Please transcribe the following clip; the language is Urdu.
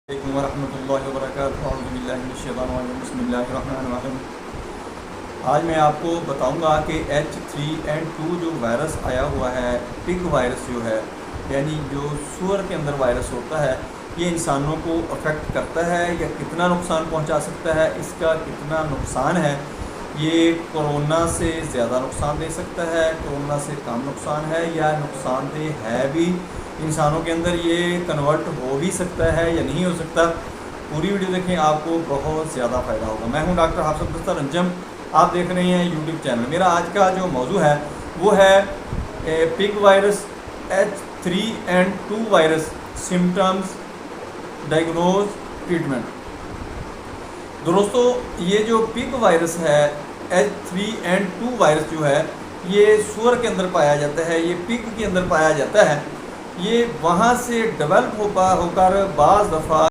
ورحمۃ اللہ وبرکاتہ بسم اللہ الرحمن الرحیم۔ آج میں آپ کو بتاؤں گا کہ H3N2 جو وائرس آیا ہوا ہے، پگ وائرس جو ہے، یعنی جو سور کے اندر وائرس ہوتا ہے، یہ انسانوں کو افیکٹ کرتا ہے یا کتنا نقصان پہنچا سکتا ہے، اس کا کتنا نقصان ہے۔ یہ کرونا سے زیادہ نقصان دے سکتا ہے، کرونا سے کم نقصان ہے، یا نقصان دہ ہے بھی انسانوں کے اندر، یہ کنورٹ ہو بھی سکتا ہے یا نہیں ہو سکتا۔ پوری ویڈیو دیکھیں، آپ کو بہت زیادہ فائدہ ہوگا۔ میں ہوں ڈاکٹر حافظ دستار انجم، آپ دیکھ رہے ہیں یوٹیوب چینل۔ میرا آج کا جو موضوع ہے وہ ہے پگ virus, H3N2 virus, symptoms, diagnose, treatment. دوستو، یہ جو پگ وائرس ہے، H3N2 وائرس جو ہے، یہ سور کے اندر پایا جاتا ہے، یہ پگ کے اندر پایا جاتا ہے۔ یہ وہاں سے ڈیولپ ہو کر بعض دفعہ